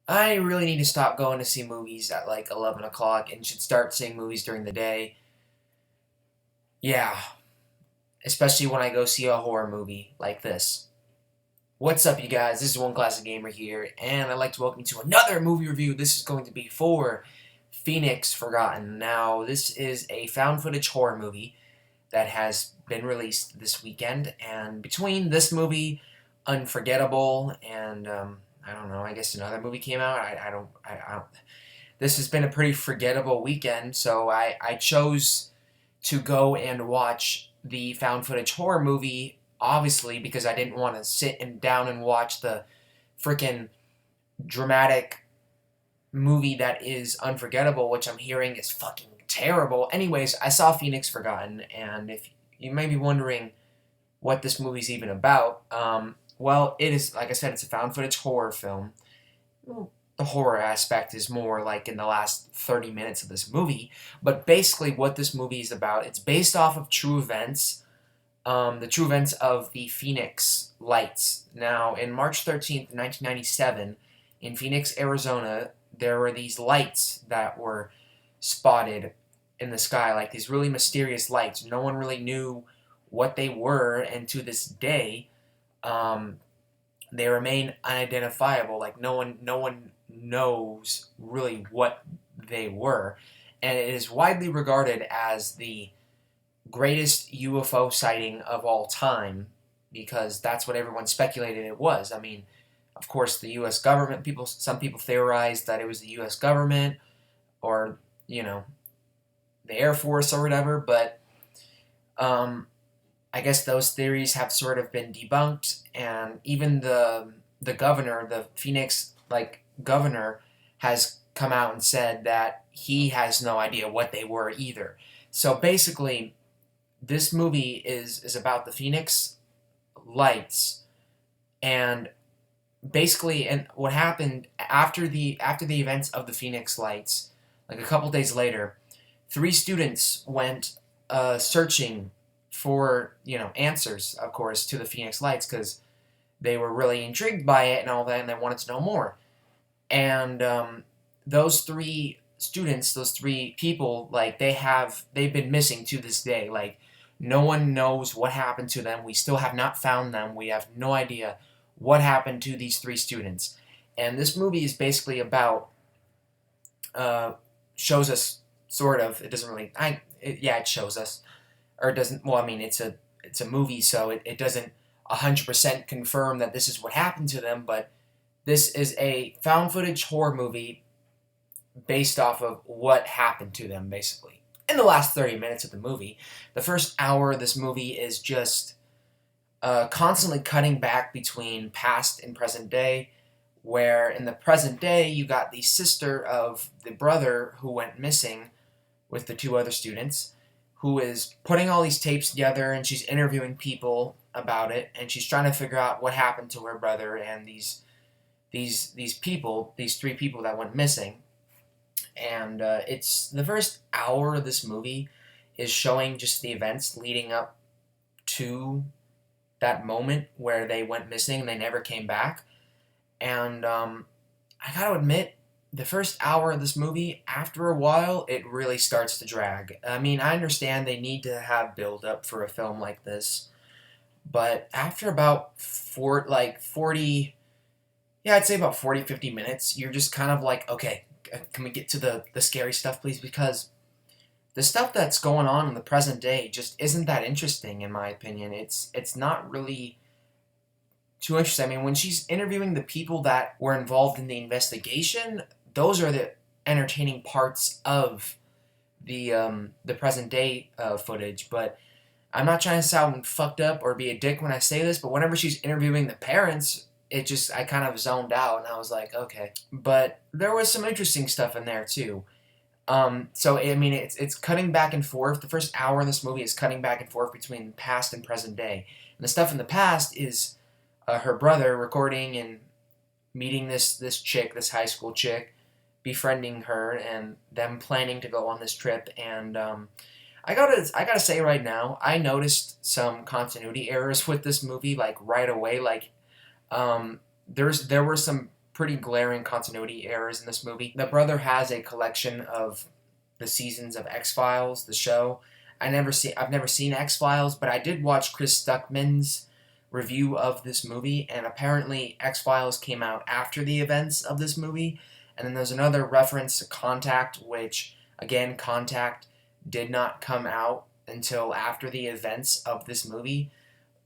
I really need to stop going to see movies at like 11 o'clock and should start seeing movies during the day. Yeah, especially when I go see a horror movie like this. What's up, you guys? This is One Classic Gamer here, and I'd like to welcome you to another movie review. This is going to be for Phoenix Forgotten. Now, this is a found footage horror movie that has been released this weekend, and between this movie, Unforgettable, and I don't know, I guess another movie came out. I don't. This has been a pretty forgettable weekend, so I chose to go and watch the found footage horror movie, obviously, because I didn't want to sit down and watch the freaking dramatic movie that is Unforgettable, which I'm hearing is fucking terrible. Anyways, I saw Phoenix Forgotten, and if you may be wondering what this movie's even about, well, it is, like I said, it's a found footage horror film. The horror aspect is more like in the last 30 minutes of this movie. But basically, what this movie is about, it's based off of true events, the true events of the Phoenix Lights. Now, in March 13th, 1997, in Phoenix, Arizona, there were these lights that were spotted in the sky, like these really mysterious lights. No one really knew what they were, and to this day, um, they remain unidentifiable. Like no one knows really what they were, and it is widely regarded as the greatest UFO sighting of all time because that's what everyone speculated it was. I mean, of course, the U.S. government. Some people theorized that it was the U.S. government or you know the Air Force or whatever, but um, I guess those theories have sort of been debunked, and even the governor, the Phoenix governor, has come out and said that he has no idea what they were either. So basically, this movie is about the Phoenix Lights, and basically, and what happened after the events of the Phoenix Lights, like a couple days later, three students went searching for answers, of course, to the Phoenix Lights because they were really intrigued by it and all that, and they wanted to know more. And those three students, those three people, like they've been missing to this day. Like no one knows what happened to them. We still have not found them. We have no idea what happened to these three students. And this movie is basically about uh, shows us sort of. It doesn't really. Yeah, it shows us or it doesn't. Well, I mean, it's a movie, so it doesn't 100% confirm that this is what happened to them, but this is a found footage horror movie based off of what happened to them, basically. In the last 30 minutes of the movie, the first hour of this movie is just constantly cutting back between past and present day, where in the present day, you got the sister of the brother who went missing with the two other students, who is putting all these tapes together and she's interviewing people about it, and she's trying to figure out what happened to her brother and these people, these three people that went missing. And it's the first hour of this movie is showing just the events leading up to that moment where they went missing and they never came back. And I gotta admit, the first hour of this movie, after a while, it really starts to drag. I mean, I understand they need to have build up for a film like this, but after about 40, yeah, I'd say about 40, 50 minutes, you're just kind of like, okay, can we get to the scary stuff, please? Because the stuff that's going on in the present day just isn't that interesting, in my opinion. It's not really too interesting. I mean, when she's interviewing the people that were involved in the investigation, those are the entertaining parts of the present day footage. But I'm not trying to sound fucked up or be a dick when I say this, but whenever she's interviewing the parents, it just I kind of zoned out and I was like, okay. But there was some interesting stuff in there too. So I mean, it's cutting back and forth. The first hour in this movie is cutting back and forth between past and present day. And the stuff in the past is her brother recording and meeting this chick, this high school chick, befriending her, and them planning to go on this trip. And I gotta say right now, I noticed some continuity errors with this movie like right away. Like there were some pretty glaring continuity errors in this movie. The brother has a collection of the seasons of X-Files, the show. I've never seen X-Files, but I did watch Chris Stuckman's review of this movie, and apparently X-Files came out after the events of this movie. And then there's another reference to Contact, which, again, Contact did not come out until after the events of this movie.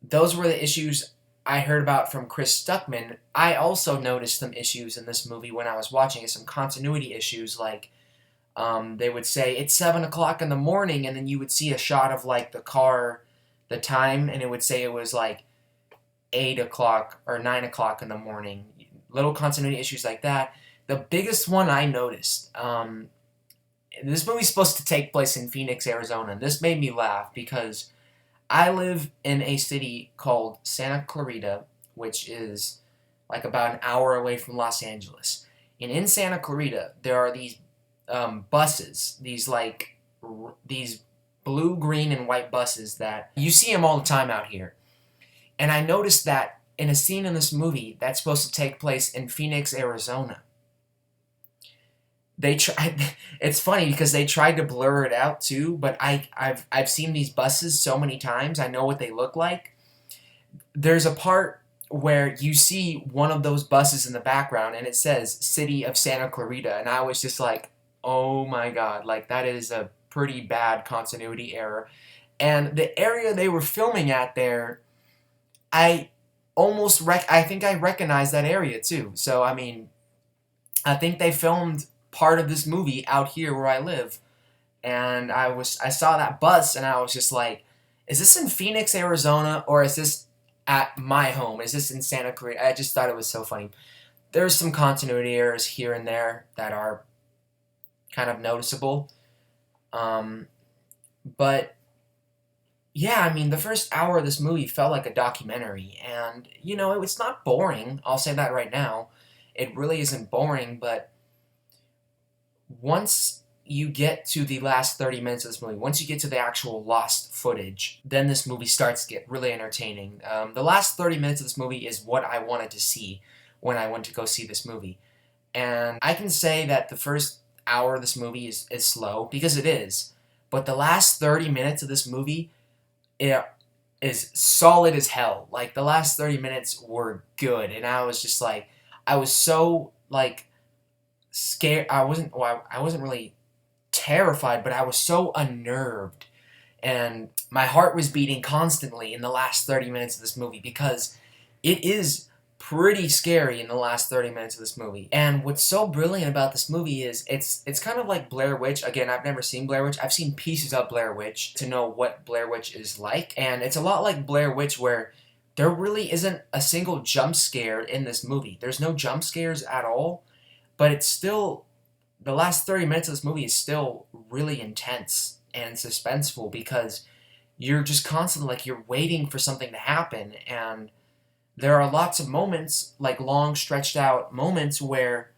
Those were the issues I heard about from Chris Stuckman. I also noticed some issues in this movie when I was watching it, some continuity issues, like they would say, it's 7 o'clock in the morning, and then you would see a shot of, like, the car, the time, and it would say it was, like, 8 o'clock or 9 o'clock in the morning. Little continuity issues like that. The biggest one I noticed, this movie's supposed to take place in Phoenix, Arizona. This made me laugh because I live in a city called Santa Clarita, which is like about an hour away from Los Angeles. And in Santa Clarita, there are these buses, these blue, green, and white buses that you see them all the time out here. And I noticed that in a scene in this movie that's supposed to take place in Phoenix, Arizona, they tried. It's funny because they tried to blur it out too, but I've seen these buses so many times. I know what they look like. There's a part where you see one of those buses in the background, and it says "City of Santa Clarita," and I was just like, "Oh my God!" Like that is a pretty bad continuity error. And the area they were filming at there, I I think I recognize that area too. So I mean, I think they filmed part of this movie out here where I live, and I saw that bus, and I was just like, is this in Phoenix, Arizona, or is this at my home? Is this in Santa Clarita? I just thought it was so funny. There's some continuity errors here and there that are kind of noticeable, but yeah, I mean, the first hour of this movie felt like a documentary, and it's not boring. I'll say that right now. It really isn't boring, but once you get to the last 30 minutes of this movie, once you get to the actual lost footage, then this movie starts to get really entertaining. The last 30 minutes of this movie is what I wanted to see when I went to go see this movie. And I can say that the first hour of this movie is slow, because it is. But the last 30 minutes of this movie, it is solid as hell. Like, the last 30 minutes were good. And I was just like, I was so, like, scared. I wasn't really terrified, but I was so unnerved, and my heart was beating constantly in the last 30 minutes of this movie, because it is pretty scary in the last 30 minutes of this movie. And what's so brilliant about this movie is it's kind of like Blair Witch. Again, I've never seen Blair Witch. I've seen pieces of Blair Witch to know what Blair Witch is like, and it's a lot like Blair Witch, where there really isn't a single jump scare in this movie. There's no jump scares at all. But it's still, the last 30 minutes of this movie is still really intense and suspenseful, because you're just constantly, like, you're waiting for something to happen. And there are lots of moments, like long stretched out moments, where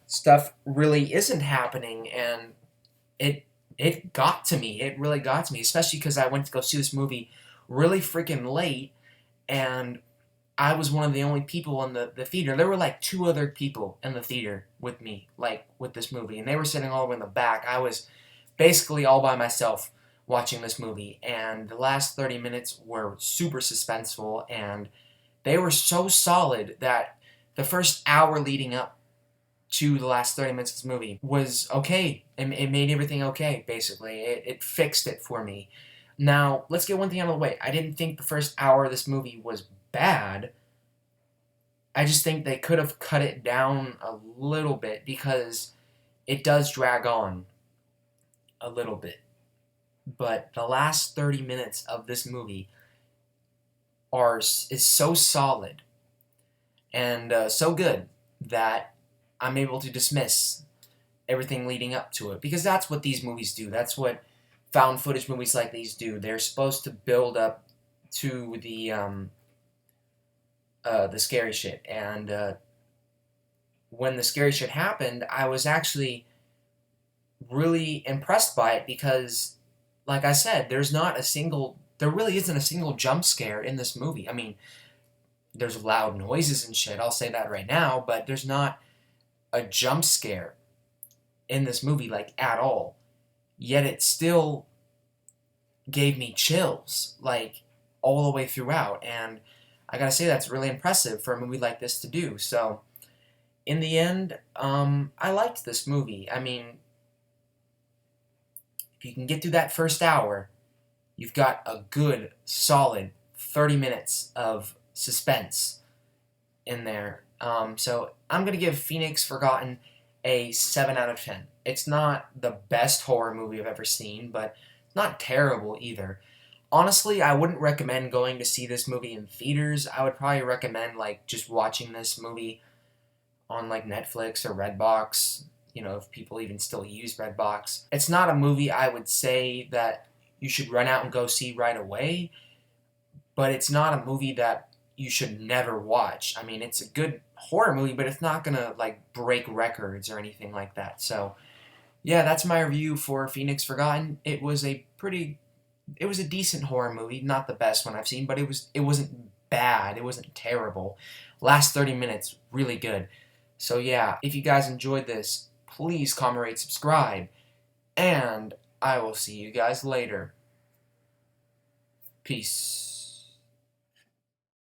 stuff really isn't happening. And it got to me. It really got to me, especially because I went to go see this movie really freaking late, and I was one of the only people in the theater. There were like 2 other people in the theater with me, like with this movie, and they were sitting all the way in the back. I was basically all by myself watching this movie, and the last 30 minutes were super suspenseful, and they were so solid that the first hour leading up to the last 30 minutes of this movie was okay. It made everything okay, basically. It fixed it for me. Now, let's get one thing out of the way. I didn't think the first hour of this movie was bad. I just think they could have cut it down a little bit, because it does drag on a little bit. But the last 30 minutes of this movie is so solid and so good that I'm able to dismiss everything leading up to it, because that's what these movies do. That's what found footage movies like these do. They're supposed to build up to the scary shit, and when the scary shit happened, I was actually really impressed by it, because, like I said, there really isn't a single jump scare in this movie. I mean, There's loud noises and shit, I'll say that right now, but there's not a jump scare in this movie, like, at all. Yet it still gave me chills, like, all the way throughout, and I gotta say that's really impressive for a movie like this to do. So, in the end, I liked this movie. I mean, if you can get through that first hour, you've got a good, solid 30 minutes of suspense in there. So I'm going to give Phoenix Forgotten a 7 out of 10. It's not the best horror movie I've ever seen, but it's not terrible either. Honestly, I wouldn't recommend going to see this movie in theaters. I would probably recommend, like, just watching this movie on, like, Netflix or Redbox, if people even still use Redbox. It's not a movie I would say that you should run out and go see right away, but it's not a movie that you should never watch. I mean, it's a good horror movie, but it's not gonna, like, break records or anything like that. So, yeah, that's my review for Phoenix Forgotten. It was a decent horror movie, not the best one I've seen, but it wasn't bad. It wasn't terrible. Last 30 minutes, really good. So yeah, if you guys enjoyed this, please comment, rate, subscribe, and I will see you guys later. Peace.